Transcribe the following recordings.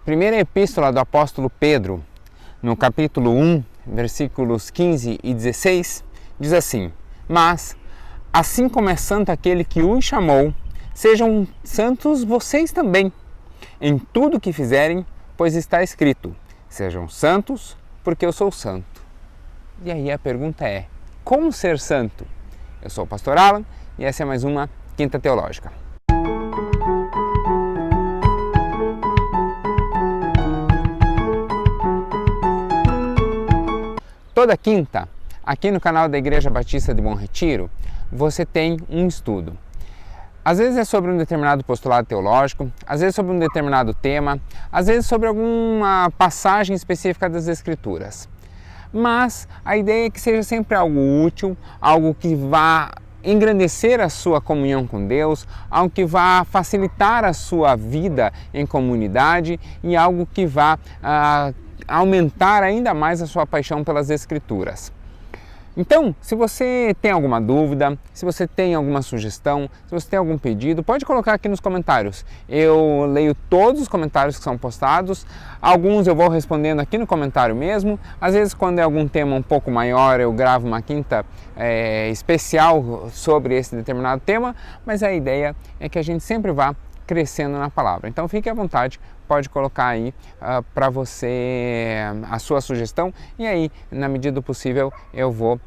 Primeira epístola do apóstolo Pedro, no capítulo 1, versículos 15 e 16, diz assim: Mas, assim como é santo aquele que os chamou, sejam santos vocês também, em tudo que fizerem, pois está escrito: sejam santos, porque eu sou santo. E aí a pergunta é: como ser santo? Eu sou o pastor Alan e essa é mais uma Quinta Teológica. Toda quinta, aqui no canal da Igreja Batista de Bom Retiro, você tem um estudo. Às vezes é sobre um determinado postulado teológico, às vezes sobre um determinado tema, às vezes sobre alguma passagem específica das Escrituras. Mas a ideia é que seja sempre algo útil, algo que vá engrandecer a sua comunhão com Deus, algo que vá facilitar a sua vida em comunidade e algo que vá aumentar ainda mais a sua paixão pelas Escrituras. Então, se você tem alguma dúvida, se você tem alguma sugestão, se você tem algum pedido, pode colocar aqui nos comentários. Eu leio todos os comentários que são postados, alguns eu vou respondendo aqui no comentário mesmo. Às vezes, quando é algum tema um pouco maior, eu gravo uma quinta especial sobre esse determinado tema, mas a ideia é que a gente sempre vá crescendo na palavra. Então fique à vontade, pode colocar aí para você a sua sugestão e aí, na medida do possível, eu vou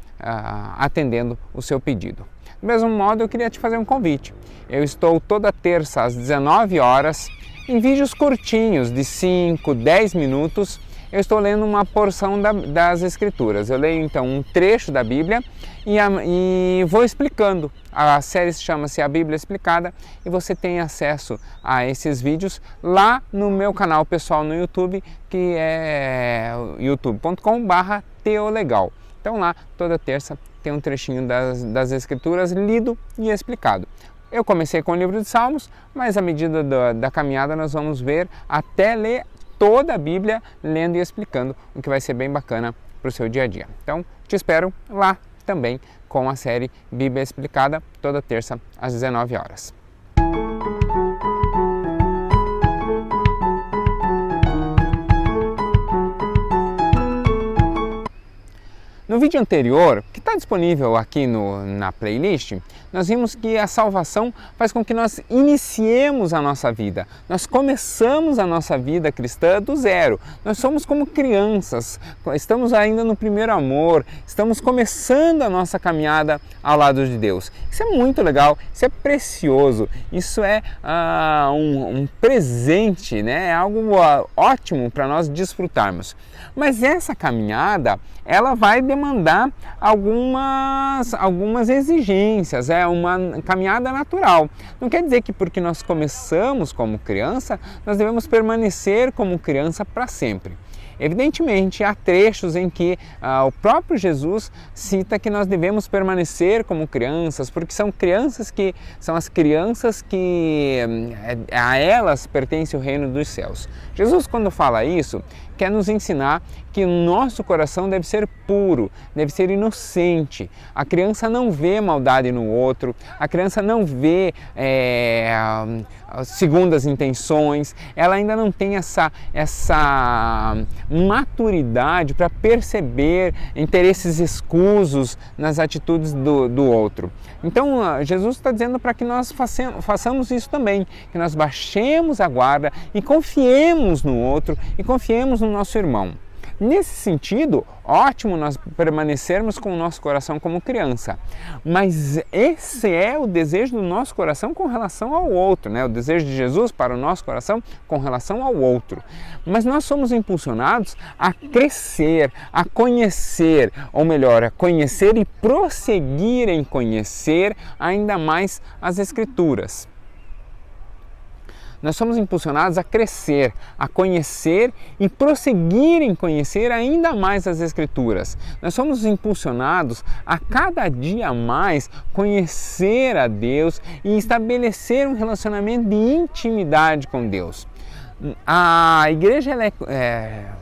atendendo o seu pedido. Do mesmo modo, eu queria te fazer um convite. Eu estou toda terça às 19 horas em vídeos curtinhos de 5, 10 minutos. Eu estou lendo uma porção das Escrituras. Eu leio então um trecho da Bíblia e vou explicando. A série chama-se A Bíblia Explicada e você tem acesso a esses vídeos lá no meu canal pessoal no YouTube, que é youtube.com/teolegal. Então lá, toda terça, tem um trechinho das Escrituras lido e explicado. Eu comecei com o livro de Salmos, mas à medida da caminhada nós vamos ver até ler toda a Bíblia, lendo e explicando, o que vai ser bem bacana para o seu dia a dia. Então, te espero lá também com a série Bíblia Explicada, toda terça às 19 horas. No vídeo anterior, que está disponível aqui na playlist, nós vimos que a salvação faz com que nós iniciemos a nossa vida. Nós começamos a nossa vida cristã do zero. Nós somos como crianças, estamos ainda no primeiro amor, estamos começando a nossa caminhada ao lado de Deus. Isso é muito legal, isso é precioso, isso é um presente, né? É algo ótimo para nós desfrutarmos. Mas essa caminhada, ela vai demandar algumas exigências, é uma caminhada natural. Não quer dizer que porque nós começamos como criança, nós devemos permanecer como criança para sempre. Evidentemente, há trechos em que o próprio Jesus cita que nós devemos permanecer como crianças, porque são as crianças que a elas pertence o reino dos céus. Jesus, quando fala isso, quer nos ensinar que o nosso coração deve ser puro, deve ser inocente. A criança não vê maldade no outro, a criança não vê segundas intenções, ela ainda não tem essa maturidade para perceber interesses escusos nas atitudes do outro. Então, Jesus está dizendo para que nós façamos isso também, que nós baixemos a guarda e confiemos no outro e confiemos no nosso irmão. Nesse sentido, ótimo nós permanecermos com o nosso coração como criança, mas esse é o desejo do nosso coração com relação ao outro, né? O desejo de Jesus para o nosso coração com relação ao outro. Mas nós somos impulsionados a crescer, a conhecer, ou melhor, a conhecer e prosseguir em conhecer ainda mais as Escrituras. Nós somos impulsionados a crescer, a conhecer e prosseguir em conhecer ainda mais as Escrituras. Nós somos impulsionados a cada dia mais conhecer a Deus e estabelecer um relacionamento de intimidade com Deus. A igreja,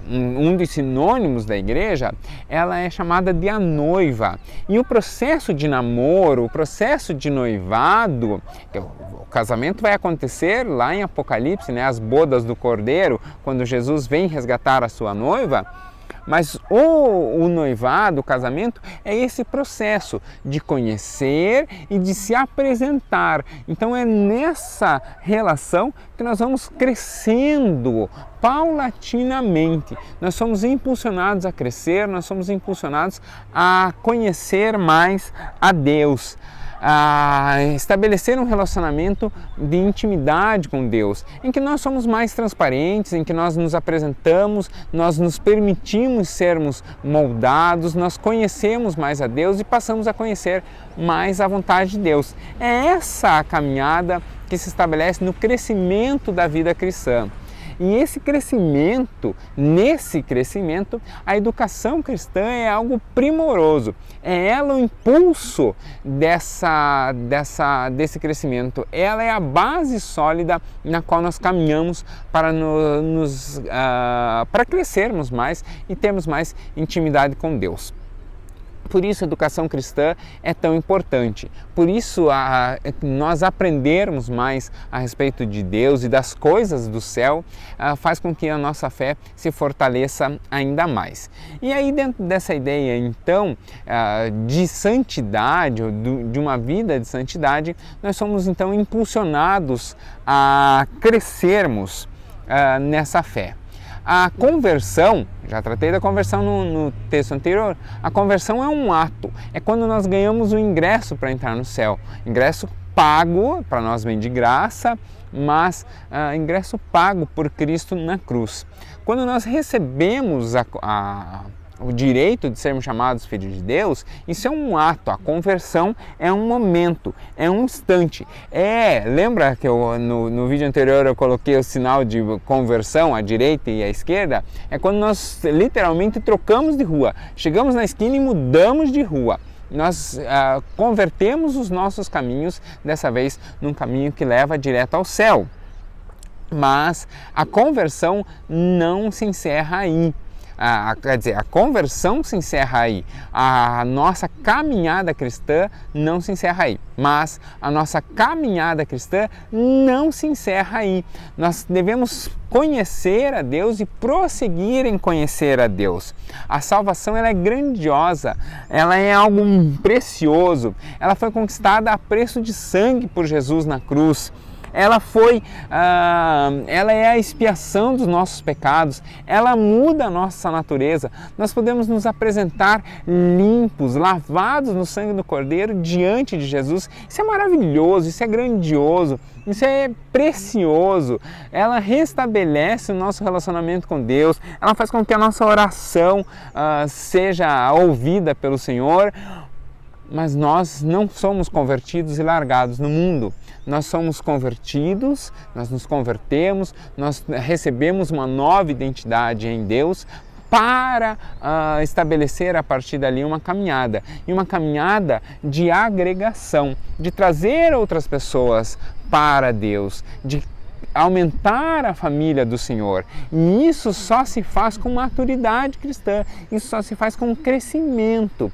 um dos sinônimos da igreja, ela é chamada de a noiva. E o processo de namoro, o processo de noivado, o casamento vai acontecer lá em Apocalipse, né, as bodas do Cordeiro, quando Jesus vem resgatar a sua noiva. Mas o noivado, o casamento, é esse processo de conhecer e de se apresentar. Então é nessa relação que nós vamos crescendo paulatinamente. Nós somos impulsionados a crescer, nós somos impulsionados a conhecer mais a Deus, a estabelecer um relacionamento de intimidade com Deus, em que nós somos mais transparentes, em que nós nos apresentamos, nós nos permitimos sermos moldados, nós conhecemos mais a Deus e passamos a conhecer mais a vontade de Deus. É essa a caminhada que se estabelece no crescimento da vida cristã. E nesse crescimento, a educação cristã é algo primoroso. É ela o impulso desse crescimento. Ela é a base sólida na qual nós caminhamos para para crescermos mais e termos mais intimidade com Deus. Por isso a educação cristã é tão importante, por isso nós aprendermos mais a respeito de Deus e das coisas do céu faz com que a nossa fé se fortaleça ainda mais. E aí dentro dessa ideia então de santidade, de uma vida de santidade, nós somos então impulsionados a crescermos nessa fé. A conversão, já tratei da conversão no texto anterior, a conversão é um ato, é quando nós ganhamos o ingresso para entrar no céu. Ingresso pago, para nós vem de graça, mas ingresso pago por Cristo na cruz. Quando nós recebemos o direito de sermos chamados filhos de Deus, isso é um ato, a conversão é um momento, é um instante. Lembra que no vídeo anterior eu coloquei o sinal de conversão, à direita e à esquerda? É quando nós literalmente trocamos de rua, chegamos na esquina e mudamos de rua. Nós convertemos os nossos caminhos, dessa vez num caminho que leva direto ao céu. Mas a conversão não se encerra aí. Quer dizer, a conversão se encerra aí, a nossa caminhada cristã não se encerra aí, mas a nossa caminhada cristã não se encerra aí. Nós devemos conhecer a Deus e prosseguir em conhecer a Deus. A salvação ela é grandiosa, ela é algo precioso, ela foi conquistada a preço de sangue por Jesus na cruz. Ela é a expiação dos nossos pecados, ela muda a nossa natureza. Nós podemos nos apresentar limpos, lavados no sangue do Cordeiro diante de Jesus. Isso é maravilhoso, isso é grandioso, isso é precioso. Ela restabelece o nosso relacionamento com Deus, ela faz com que a nossa oração seja ouvida pelo Senhor. Mas nós não somos convertidos e largados no mundo. Nós somos convertidos, nós nos convertemos, nós recebemos uma nova identidade em Deus para estabelecer a partir dali uma caminhada. E uma caminhada de agregação, de trazer outras pessoas para Deus, de aumentar a família do Senhor. E isso só se faz com maturidade cristã, isso só se faz com crescimento,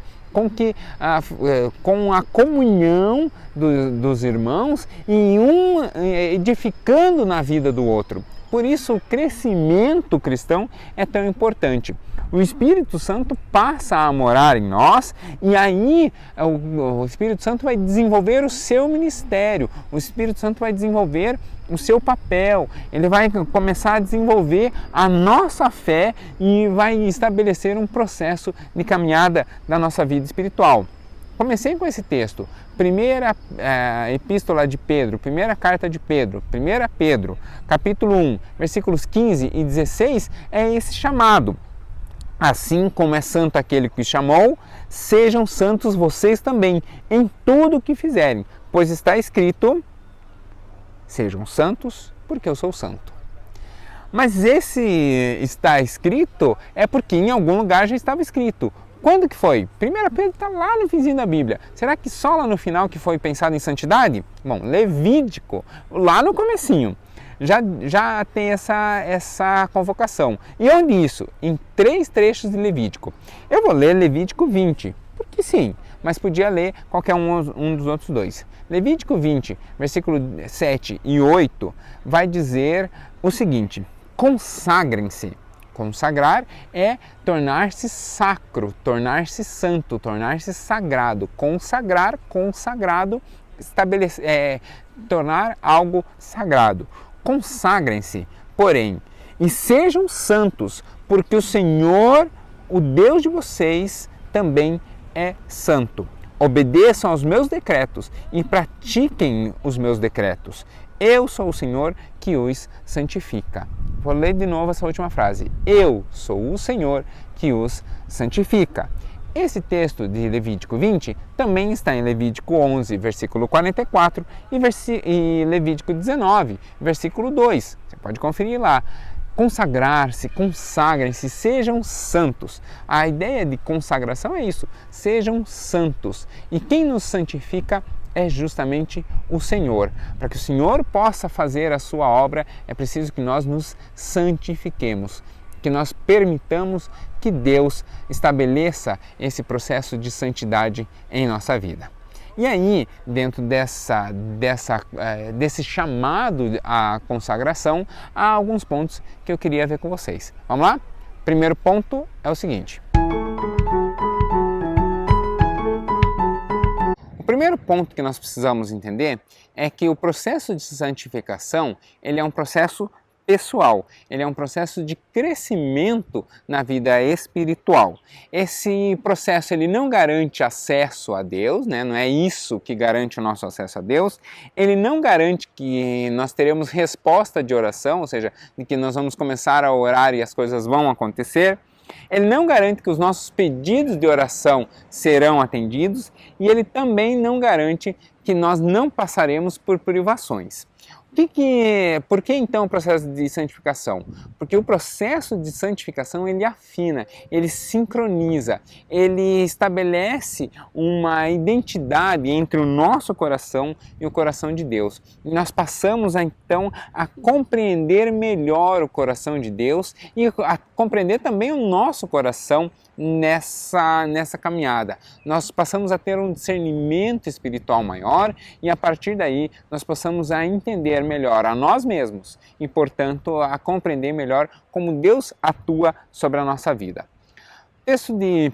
com a comunhão dos irmãos e um edificando na vida do outro. Por isso o crescimento cristão é tão importante. O Espírito Santo passa a morar em nós e aí o Espírito Santo vai desenvolver o seu ministério, o Espírito Santo vai desenvolver o seu papel, ele vai começar a desenvolver a nossa fé e vai estabelecer um processo de caminhada da nossa vida espiritual. Comecei com esse texto, primeira epístola de Pedro, primeira carta de Pedro, 1 Pedro, capítulo 1, versículos 15 e 16, é esse chamado. Assim como é santo aquele que os chamou, sejam santos vocês também, em tudo o que fizerem, pois está escrito: sejam santos, porque eu sou santo. Mas esse está escrito é porque em algum lugar já estava escrito: Quando que foi? 1 Pedro está lá no finzinho da Bíblia. Será que só lá no final que foi pensado em santidade? Bom, Levítico, lá no comecinho, já tem essa convocação. E onde isso? Em 3 trechos de Levítico. Eu vou ler Levítico 20, porque sim, mas podia ler qualquer um dos outros 2. Levítico 20, versículo 7 e 8, vai dizer o seguinte: consagrem-se. Consagrar é tornar-se sacro, tornar-se santo, tornar-se sagrado. Consagrar, consagrado, tornar algo sagrado. Consagrem-se, porém, e sejam santos, porque o Senhor, o Deus de vocês, também é santo. Obedeçam aos meus decretos e pratiquem os meus decretos. Eu sou o Senhor que os santifica. Vou ler de novo essa última frase. Eu sou o Senhor que os santifica. Esse texto de Levítico 20 também está em Levítico 11, versículo 44 e Levítico 19, versículo 2. Você pode conferir lá. Consagrar-se, consagrem-se, sejam santos. A ideia de consagração é isso, sejam santos. E quem nos santifica é justamente o Senhor. Para que o Senhor possa fazer a sua obra, é preciso que nós nos santifiquemos, que nós permitamos que Deus estabeleça esse processo de santidade em nossa vida. E aí, dentro desse chamado à consagração, há alguns pontos que eu queria ver com vocês. Vamos lá? Primeiro ponto é o seguinte. O primeiro ponto que nós precisamos entender é que o processo de santificação, ele é um processo pessoal, ele é um processo de crescimento na vida espiritual. Esse processo ele não garante acesso a Deus, né? Não é isso que garante o nosso acesso a Deus. Ele não garante que nós teremos resposta de oração, ou seja, de que nós vamos começar a orar e as coisas vão acontecer. Ele não garante que os nossos pedidos de oração serão atendidos e ele também não garante que nós não passaremos por privações. Por que então o processo de santificação? Porque o processo de santificação ele afina, ele sincroniza, ele estabelece uma identidade entre o nosso coração e o coração de Deus. E nós passamos então a compreender melhor o coração de Deus e a compreender também o nosso coração nessa caminhada. Nós passamos a ter um discernimento espiritual maior e a partir daí nós passamos a entender melhor a nós mesmos e, portanto, a compreender melhor como Deus atua sobre a nossa vida. Texto de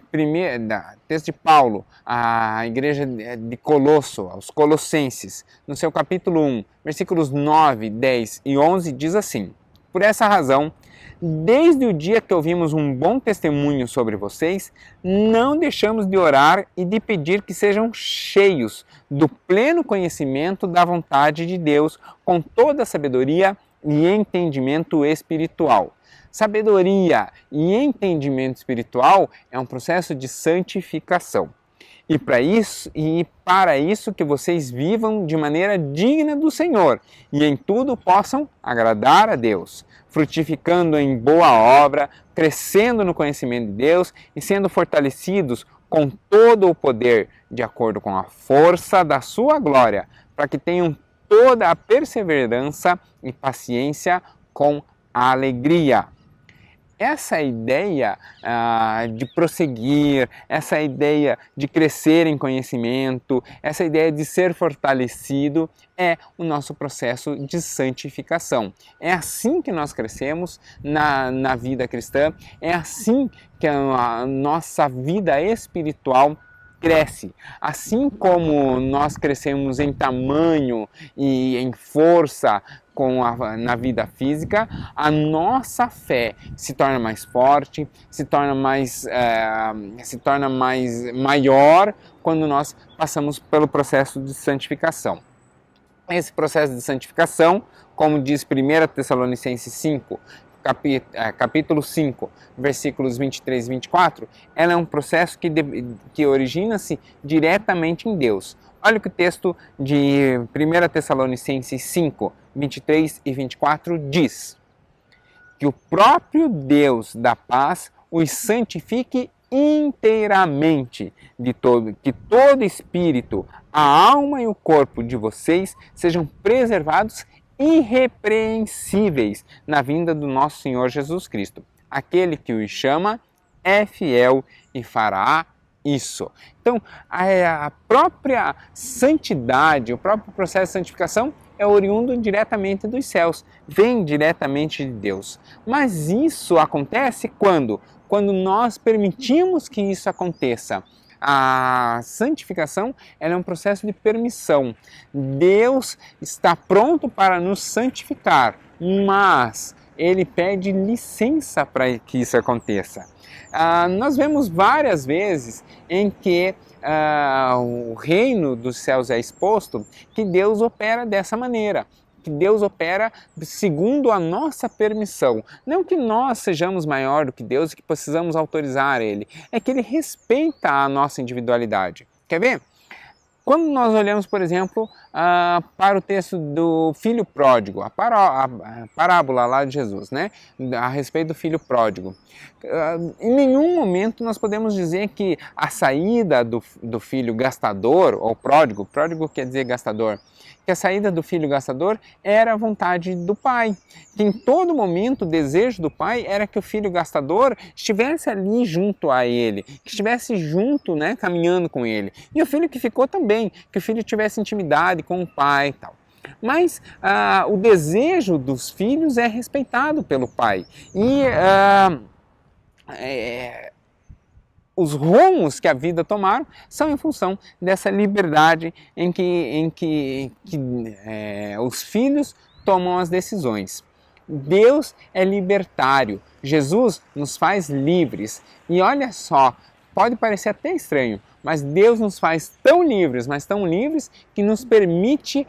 Paulo à igreja de Colosso, aos Colossenses, no seu capítulo 1, versículos 9, 10 e 11, diz assim: por essa razão, desde o dia que ouvimos um bom testemunho sobre vocês, não deixamos de orar e de pedir que sejam cheios do pleno conhecimento da vontade de Deus, com toda a sabedoria e entendimento espiritual. Sabedoria e entendimento espiritual é um processo de santificação. E para isso que vocês vivam de maneira digna do Senhor e em tudo possam agradar a Deus, frutificando em boa obra, crescendo no conhecimento de Deus e sendo fortalecidos com todo o poder, de acordo com a força da sua glória, para que tenham toda a perseverança e paciência com alegria. Essa ideia de prosseguir, essa ideia de crescer em conhecimento, essa ideia de ser fortalecido é o nosso processo de santificação. É assim que nós crescemos na vida cristã, é assim que a nossa vida espiritual cresce. Assim como nós crescemos em tamanho e em força na vida física, a nossa fé se torna mais forte, se torna maior quando nós passamos pelo processo de santificação. Esse processo de santificação, como diz 1 Tessalonicenses 5, capítulo 5, versículos 23 e 24, ela é um processo que origina-se diretamente em Deus. Olha o que o texto de 1 Tessalonicenses 5, 23 e 24 diz: que o próprio Deus da paz os santifique inteiramente que todo espírito, a alma e o corpo de vocês sejam preservados irrepreensíveis na vinda do nosso Senhor Jesus Cristo. Aquele que os chama é fiel e fará isso. Então, a própria santidade, o próprio processo de santificação é oriundo diretamente dos céus, vem diretamente de Deus. Mas isso acontece quando? Quando nós permitimos que isso aconteça. A santificação é um processo de permissão. Deus está pronto para nos santificar, mas Ele pede licença para que isso aconteça. Nós vemos várias vezes em que o reino dos céus é exposto, que Deus opera dessa maneira. Que Deus opera segundo a nossa permissão. Não que nós sejamos maior do que Deus e que precisamos autorizar Ele. É que Ele respeita a nossa individualidade. Quer ver? Quando nós olhamos, por exemplo, para o texto do filho pródigo, a parábola lá de Jesus, né? A respeito do filho pródigo. Em nenhum momento nós podemos dizer que a saída do filho gastador, ou pródigo quer dizer gastador, que a saída do filho gastador era a vontade do pai. Que em todo momento o desejo do pai era que o filho gastador estivesse ali junto a ele, que estivesse junto, né, caminhando com ele. E o filho que ficou também, que o filho tivesse intimidade com o pai e tal. Mas o desejo dos filhos é respeitado pelo pai. E os rumos que a vida tomaram são em função dessa liberdade em que os filhos tomam as decisões. Deus é libertário, Jesus nos faz livres. E olha só, pode parecer até estranho, mas Deus nos faz tão livres, mas tão livres, que nos permite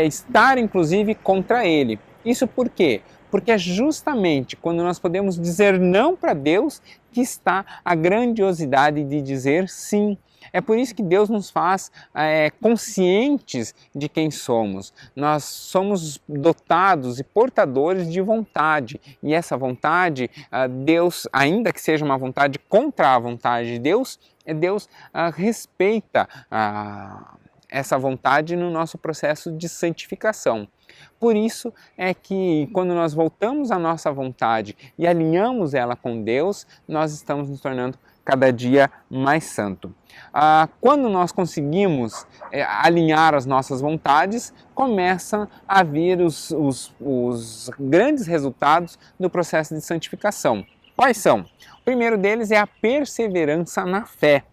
estar inclusive contra Ele. Isso por quê? Porque é justamente quando nós podemos dizer não para Deus que está a grandiosidade de dizer sim. É por isso que Deus nos faz conscientes de quem somos. Nós somos dotados e portadores de vontade. E essa vontade, Deus, ainda que seja uma vontade contra a vontade de Deus, Deus respeita essa vontade no nosso processo de santificação. Por isso é que quando nós voltamos à nossa vontade e alinhamos ela com Deus, nós estamos nos tornando cada dia mais santo. Quando nós conseguimos alinhar as nossas vontades, começam a vir os grandes resultados do processo de santificação. Quais são? O primeiro deles é a perseverança na fé.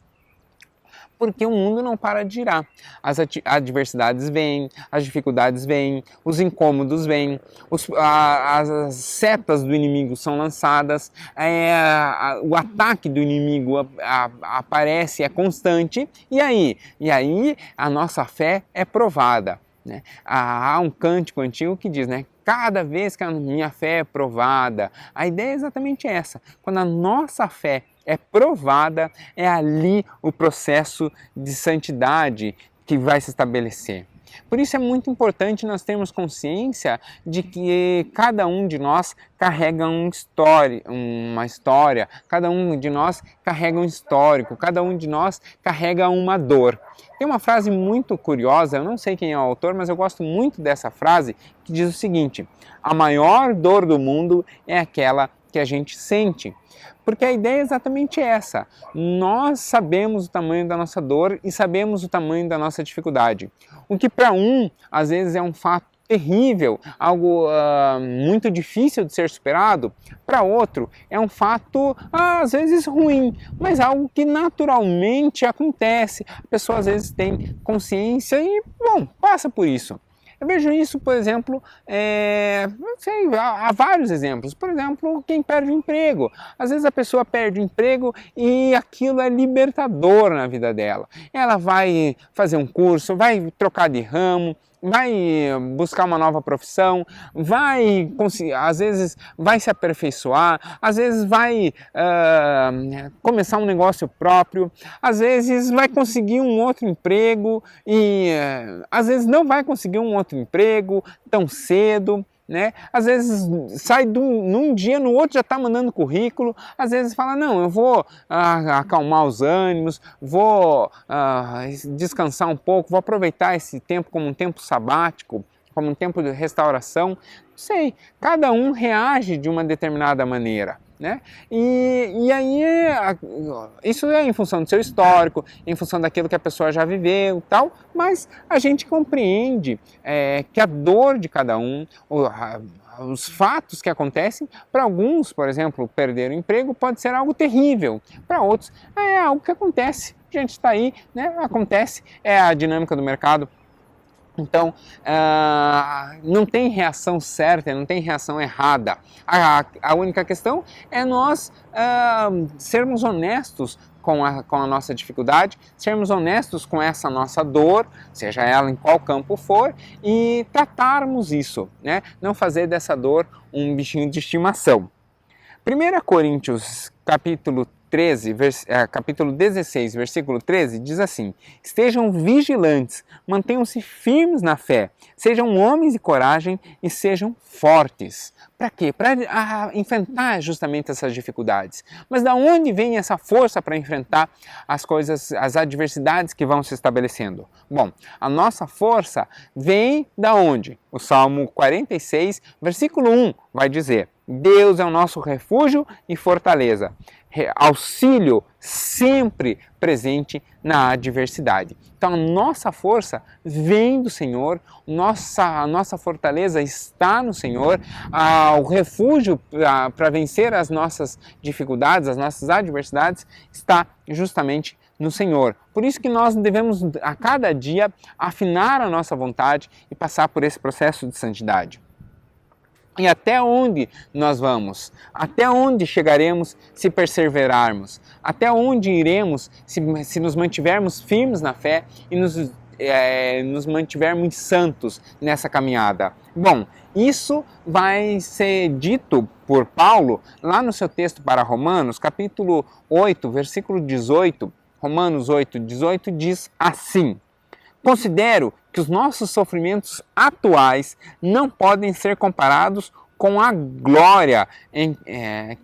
Porque o mundo não para de girar. As adversidades vêm, as dificuldades vêm, os incômodos vêm, as setas do inimigo são lançadas, o ataque do inimigo aparece, é constante, e aí a nossa fé é provada. Né? Há um cântico antigo que diz, né? Cada vez que a minha fé é provada, a ideia é exatamente essa. Quando a nossa fé é provada, é ali o processo de santidade que vai se estabelecer. Por isso é muito importante nós termos consciência de que cada um de nós carrega uma história, cada um de nós carrega um histórico, cada um de nós carrega uma dor. Tem uma frase muito curiosa, eu não sei quem é o autor, mas eu gosto muito dessa frase, que diz o seguinte: a maior dor do mundo é aquela que a gente sente. Porque a ideia é exatamente essa. Nós sabemos o tamanho da nossa dor e sabemos o tamanho da nossa dificuldade. O que para às vezes é um fato terrível, algo muito difícil de ser superado, para outro é um fato às vezes ruim, mas algo que naturalmente acontece. A pessoa às vezes tem consciência e, passa por isso. Eu vejo isso, por exemplo, há vários exemplos. Por exemplo, quem perde o emprego. Às vezes a pessoa perde o emprego e aquilo é libertador na vida dela. Ela vai fazer um curso, vai trocar de ramo, vai buscar uma nova profissão, às vezes vai se aperfeiçoar, às vezes vai começar um negócio próprio, às vezes vai conseguir um outro emprego e às vezes não vai conseguir um outro emprego tão cedo, né? Às vezes sai num dia, no outro já está mandando currículo, às vezes fala, não, eu vou acalmar os ânimos, vou descansar um pouco, vou aproveitar esse tempo como um tempo sabático, como um tempo de restauração. Não sei, cada um reage de uma determinada maneira, né? E aí, isso é em função do seu histórico, em função daquilo que a pessoa já viveu e tal, mas a gente compreende que a dor de cada um, os fatos que acontecem, para alguns, por exemplo, perder o emprego pode ser algo terrível, para outros é algo que acontece, a gente está aí, né? Acontece, é a dinâmica do mercado. Então, não tem reação certa, não tem reação errada. A única questão é nós sermos honestos com a nossa dificuldade, sermos honestos com essa nossa dor, seja ela em qual campo for, e tratarmos isso, né? Não fazer dessa dor um bichinho de estimação. 1 Coríntios, capítulo 16, versículo 13, diz assim: estejam vigilantes, mantenham-se firmes na fé, sejam homens de coragem e sejam fortes. Para quê? Para enfrentar justamente essas dificuldades. Mas da onde vem essa força para enfrentar as coisas, as adversidades que vão se estabelecendo? Bom, a nossa força vem da onde? O Salmo 46, versículo 1 vai dizer: Deus é o nosso refúgio e fortaleza, auxílio sempre presente na adversidade. Então a nossa força vem do Senhor, a nossa fortaleza está no Senhor, o refúgio para vencer as nossas dificuldades, as nossas adversidades, está justamente no Senhor. Por isso que nós devemos a cada dia afinar a nossa vontade e passar por esse processo de santidade. E até onde nós vamos? Até onde chegaremos se perseverarmos? Até onde iremos se nos mantivermos firmes na fé e nos mantivermos santos nessa caminhada? Bom, isso vai ser dito por Paulo lá no seu texto para Romanos, capítulo 8, versículo 18. Romanos 8, 18 diz assim: considero que os nossos sofrimentos atuais não podem ser comparados com a glória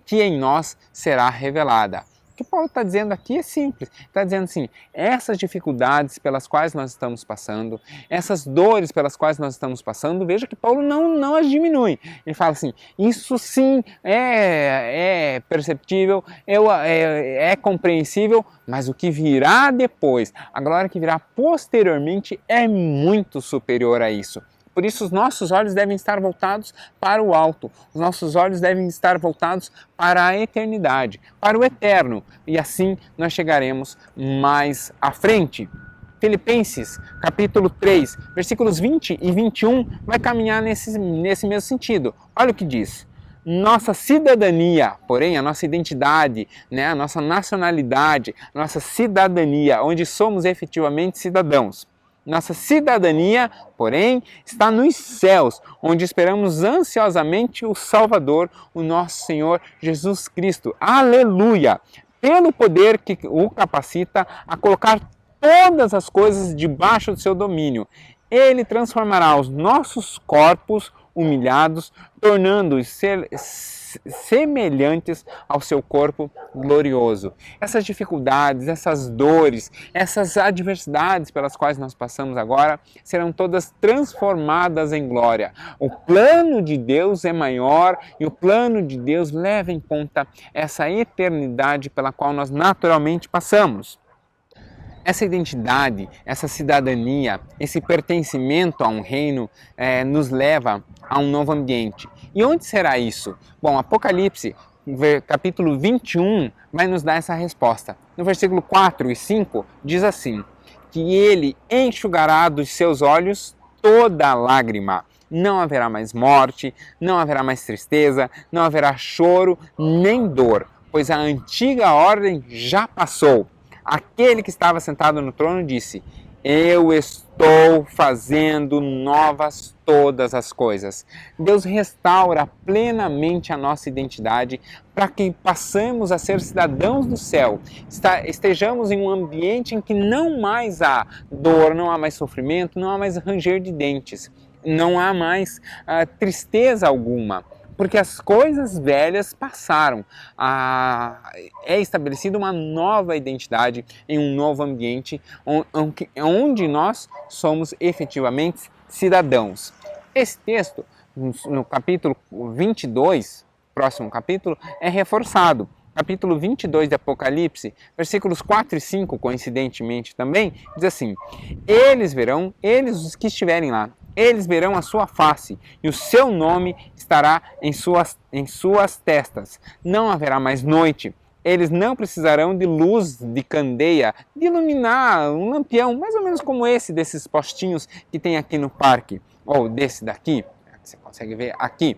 que em nós será revelada. O que Paulo está dizendo aqui é simples. Está dizendo assim, essas dificuldades pelas quais nós estamos passando, essas dores pelas quais nós estamos passando, veja que Paulo não as diminui. Ele fala assim, isso sim é perceptível, é compreensível, mas o que virá depois, a glória que virá posteriormente é muito superior a isso. Por isso os nossos olhos devem estar voltados para o alto, os nossos olhos devem estar voltados para a eternidade, para o eterno, e assim nós chegaremos mais à frente. Filipenses, capítulo 3, versículos 20 e 21, vai caminhar nesse mesmo sentido. Olha o que diz. Nossa cidadania, porém, a nossa identidade, né, a nossa nacionalidade, a nossa cidadania, onde somos efetivamente cidadãos. Nossa cidadania, porém, está nos céus, onde esperamos ansiosamente o Salvador, o nosso Senhor Jesus Cristo. Aleluia! Pelo poder que o capacita a colocar todas as coisas debaixo do seu domínio. Ele transformará os nossos corpos humilhados, tornando-os semelhantes ao seu corpo glorioso. Essas dificuldades, essas dores, essas adversidades pelas quais nós passamos agora, serão todas transformadas em glória. O plano de Deus é maior e o plano de Deus leva em conta essa eternidade pela qual nós naturalmente passamos. Essa identidade, essa cidadania, esse pertencimento a um reino nos leva a um novo ambiente. E onde será isso? Bom, Apocalipse, capítulo 21, vai nos dar essa resposta. No versículo 4 e 5, diz assim, que ele enxugará dos seus olhos toda lágrima. Não haverá mais morte, não haverá mais tristeza, não haverá choro nem dor, pois a antiga ordem já passou. Aquele que estava sentado no trono disse, eu estou fazendo novas todas as coisas. Deus restaura plenamente a nossa identidade para que passemos a ser cidadãos do céu. Estejamos em um ambiente em que não mais há dor, não há mais sofrimento, não há mais ranger de dentes. não há mais tristeza alguma, porque as coisas velhas passaram. É estabelecida uma nova identidade em um novo ambiente onde nós somos efetivamente cidadãos. Esse texto, no capítulo 22, próximo capítulo, é reforçado. Capítulo 22 de Apocalipse, versículos 4 e 5, coincidentemente também, diz assim: eles verão, eles os que estiverem lá, eles verão a sua face, e o seu nome estará em suas testas. Não haverá mais noite. Eles não precisarão de luz de candeia, de iluminar um lampião, mais ou menos como esse desses postinhos que tem aqui no parque, ou desse daqui, que você consegue ver aqui.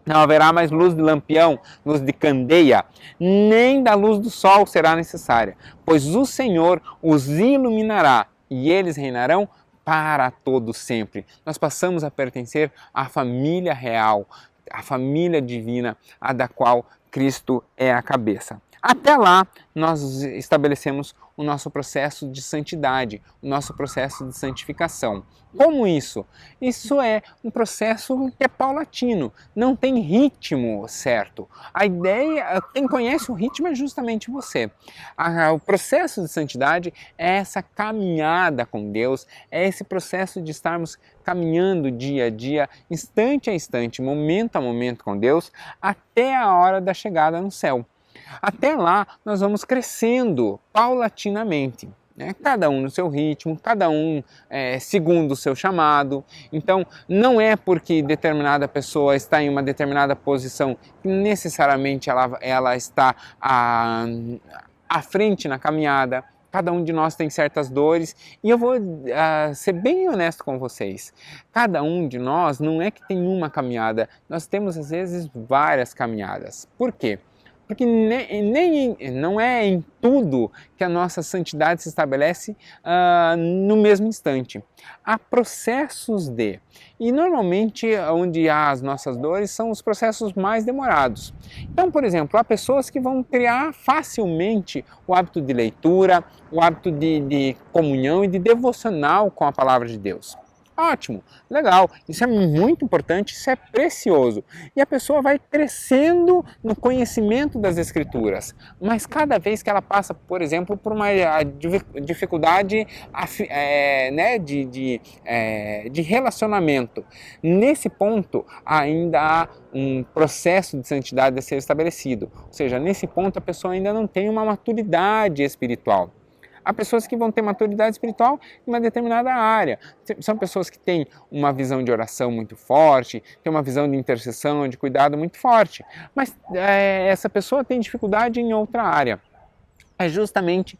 Não haverá mais luz de lampião, luz de candeia, nem da luz do sol será necessária, pois o Senhor os iluminará e eles reinarão para todo sempre. Nós passamos a pertencer à família real, à família divina, a da qual Cristo é a cabeça. Até lá, nós estabelecemos o nosso processo de santidade, o nosso processo de santificação. Como isso? Isso é um processo que é paulatino, não tem ritmo certo. A ideia, quem conhece o ritmo é justamente você. O processo de santidade é essa caminhada com Deus, é esse processo de estarmos caminhando dia a dia, instante a instante, momento a momento com Deus, até a hora da chegada no céu. Até lá, nós vamos crescendo paulatinamente, né? Cada um no seu ritmo, cada um segundo o seu chamado. Então, não é porque determinada pessoa está em uma determinada posição que necessariamente ela está à frente na caminhada. Cada um de nós tem certas dores e eu vou ser bem honesto com vocês. Cada um de nós não é que tem uma caminhada, nós temos às vezes várias caminhadas. Por quê? Porque não é em tudo que a nossa santidade se estabelece no mesmo instante. Há processos e normalmente onde há as nossas dores são os processos mais demorados. Então, por exemplo, há pessoas que vão criar facilmente o hábito de leitura, o hábito de comunhão e de devocional com a palavra de Deus. Ótimo, legal, isso é muito importante, isso é precioso. E a pessoa vai crescendo no conhecimento das Escrituras, mas cada vez que ela passa, por exemplo, por uma dificuldade de relacionamento, nesse ponto ainda há um processo de santidade a ser estabelecido. Ou seja, nesse ponto a pessoa ainda não tem uma maturidade espiritual. Há pessoas que vão ter maturidade espiritual em uma determinada área. São pessoas que têm uma visão de oração muito forte, têm uma visão de intercessão, de cuidado muito forte. Mas essa pessoa tem dificuldade em outra área. É justamente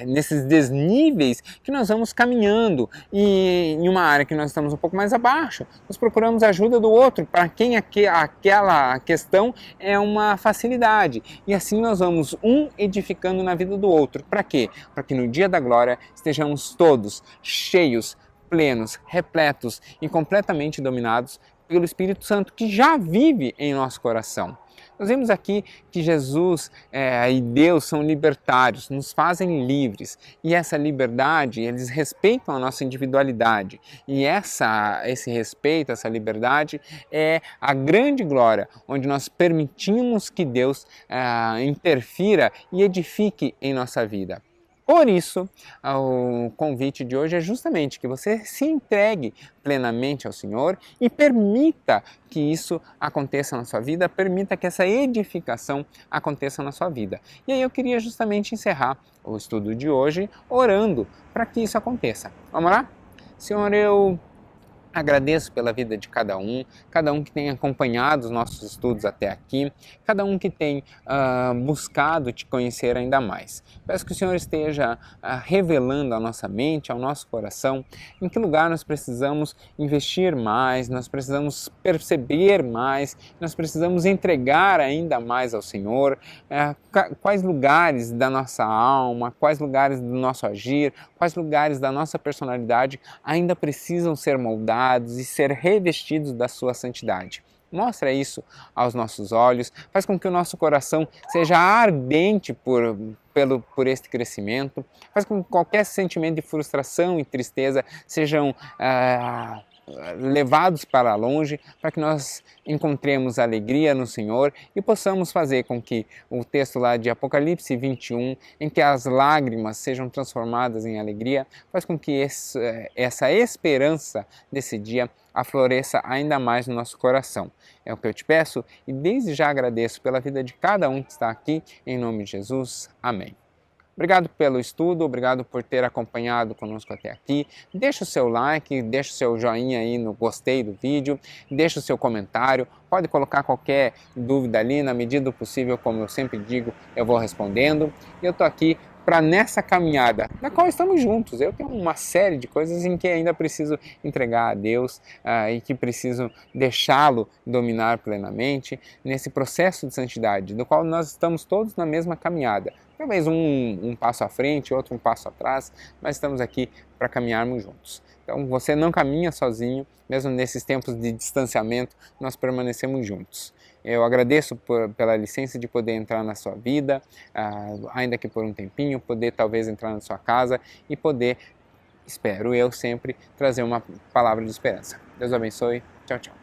nesses desníveis que nós vamos caminhando e em uma área que nós estamos um pouco mais abaixo, nós procuramos a ajuda do outro para quem aquela questão é uma facilidade. E assim nós vamos edificando na vida do outro. Para quê? Para que no dia da glória estejamos todos cheios, plenos, repletos e completamente dominados pelo Espírito Santo que já vive em nosso coração. Nós vimos aqui que Jesus e Deus são libertários, nos fazem livres. E essa liberdade, eles respeitam a nossa individualidade. E esse respeito, essa liberdade é a grande glória, onde nós permitimos que Deus interfira e edifique em nossa vida. Por isso, o convite de hoje é justamente que você se entregue plenamente ao Senhor e permita que isso aconteça na sua vida, permita que essa edificação aconteça na sua vida. E aí eu queria justamente encerrar o estudo de hoje orando para que isso aconteça. Vamos lá? Senhor, eu agradeço pela vida de cada um que tem acompanhado os nossos estudos até aqui, cada um que tem buscado te conhecer ainda mais. Peço que o Senhor esteja revelando à nossa mente, ao nosso coração, em que lugar nós precisamos investir mais, nós precisamos perceber mais, nós precisamos entregar ainda mais ao Senhor, quais lugares da nossa alma, quais lugares do nosso agir, quais lugares da nossa personalidade ainda precisam ser moldados e ser revestidos da sua santidade. Mostra isso aos nossos olhos, faz com que o nosso coração seja ardente por este crescimento, faz com que qualquer sentimento de frustração e tristeza sejam levados para longe, para que nós encontremos alegria no Senhor e possamos fazer com que o texto lá de Apocalipse 21, em que as lágrimas sejam transformadas em alegria, faz com que essa esperança desse dia afloresça ainda mais no nosso coração. É o que eu te peço e desde já agradeço pela vida de cada um que está aqui, em nome de Jesus. Amém. Obrigado pelo estudo, obrigado por ter acompanhado conosco até aqui. Deixa o seu like, deixa o seu joinha aí no gostei do vídeo, deixa o seu comentário, pode colocar qualquer dúvida ali, na medida do possível, como eu sempre digo, eu vou respondendo. E eu estou aqui para nessa caminhada, na qual estamos juntos. Eu tenho uma série de coisas em que ainda preciso entregar a Deus e que preciso deixá-lo dominar plenamente nesse processo de santidade, do qual nós estamos todos na mesma caminhada. Talvez um passo à frente, outro um passo atrás, mas estamos aqui para caminharmos juntos. Então você não caminha sozinho, mesmo nesses tempos de distanciamento, nós permanecemos juntos. Eu agradeço pela licença de poder entrar na sua vida, ainda que por um tempinho, poder talvez entrar na sua casa e poder, espero eu sempre, trazer uma palavra de esperança. Deus abençoe. Tchau, tchau.